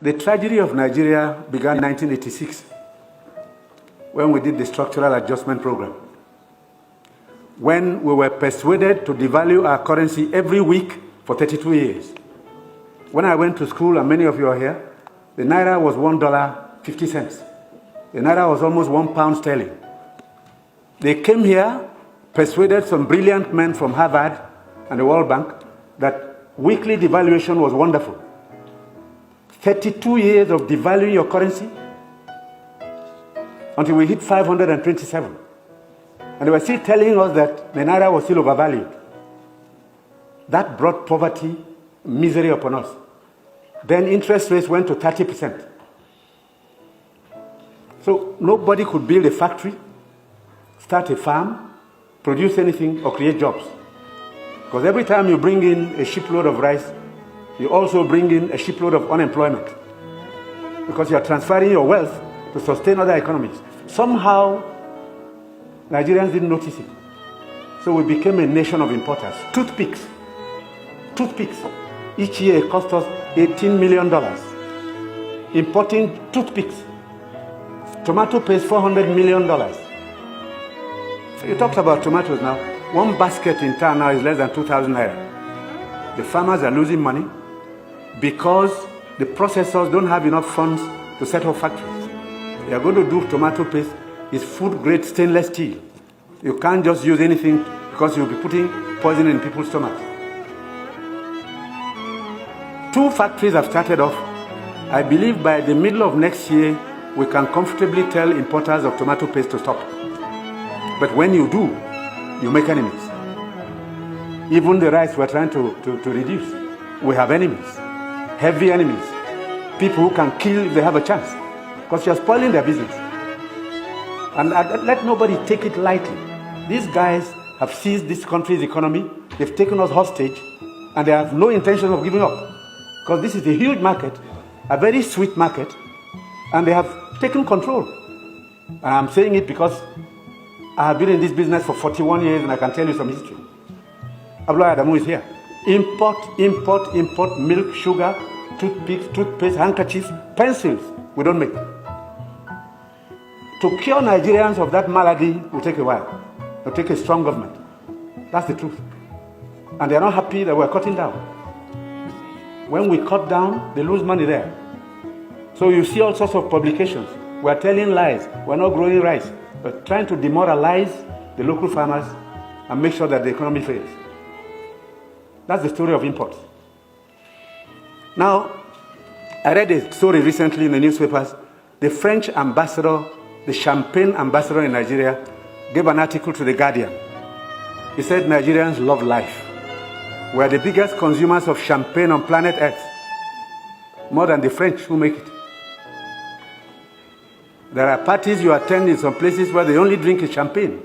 The tragedy of Nigeria began in 1986 when we did the structural adjustment program. When we were persuaded to devalue our currency every week for 32 years. When I went to school, and many of you are here, the naira was $1.50. The naira was almost £1 sterling. They came here, persuaded some brilliant men from Harvard and the World Bank that weekly devaluation was wonderful. 32 years of devaluing your currency until we hit 527. And they were still telling us that the naira was still overvalued. That brought poverty, misery upon us. Then interest rates went to 30%. So nobody could build a factory, start a farm, produce anything, or create jobs. Because every time you bring in a shipload of rice, you also bring in a shipload of unemployment. Because you are transferring your wealth to sustain other economies. Somehow, Nigerians didn't notice it. So we became a nation of importers. Toothpicks. Each year it cost us $18 million. Importing toothpicks. Tomato paste, $400 million. So you talked about tomatoes now. One basket in town now is less than 2,000 naira. The farmers are losing money because the processors don't have enough funds to set up factories. They are going to do tomato paste. It's food-grade stainless steel. You can't just use anything because you'll be putting poison in people's stomachs. 2 factories have started off. I believe by the middle of next year, we can comfortably tell importers of tomato paste to stop. But when you do, you make enemies. Even the rice we're trying to reduce, we have enemies, heavy enemies, people who can kill if they have a chance, because you're spoiling their business. And let nobody take it lightly. These guys have seized this country's economy, they've taken us hostage, and they have no intention of giving up. Because this is a huge market, a very sweet market, and they have taken control. And I'm saying it because I have been in this business for 41 years and I can tell you some history. Abdullah Adamu is here. Import milk, sugar, toothpicks, toothpaste, handkerchiefs, pencils. We don't make. To cure Nigerians of that malady will take a while. It will take a strong government. That's the truth. And they are not happy that we're cutting down. When we cut down, they lose money there. So you see all sorts of publications. We're telling lies. We're not growing rice. We're trying to demoralize the local farmers and make sure that the economy fails. That's the story of imports. Now, I read a story recently in the newspapers. The French ambassador, the champagne ambassador in Nigeria, gave an article to The Guardian. He said Nigerians love life. We're the biggest consumers of champagne on planet Earth. More than the French who make it. There are parties you attend in some places where they only drink champagne.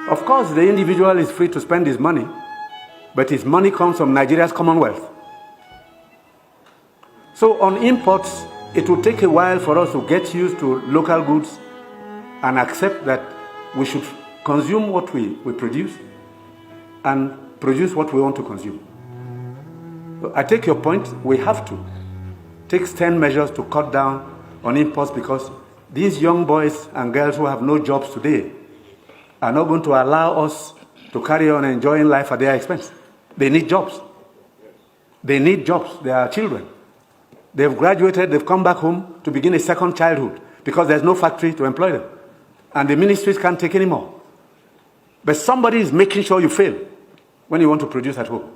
Of course, the individual is free to spend his money, but his money comes from Nigeria's commonwealth. So on imports, it will take a while for us to get used to local goods and accept that we should consume what we produce and produce what we want to consume. So I take your point. We have to take stern measures to cut down on imports because these young boys and girls who have no jobs today are not going to allow us to carry on enjoying life at their expense. They need jobs. They need jobs. They are children. They've graduated, they've come back home to begin a second childhood because there's no factory to employ them. And the ministries can't take any more. But somebody is making sure you fail when you want to produce at home.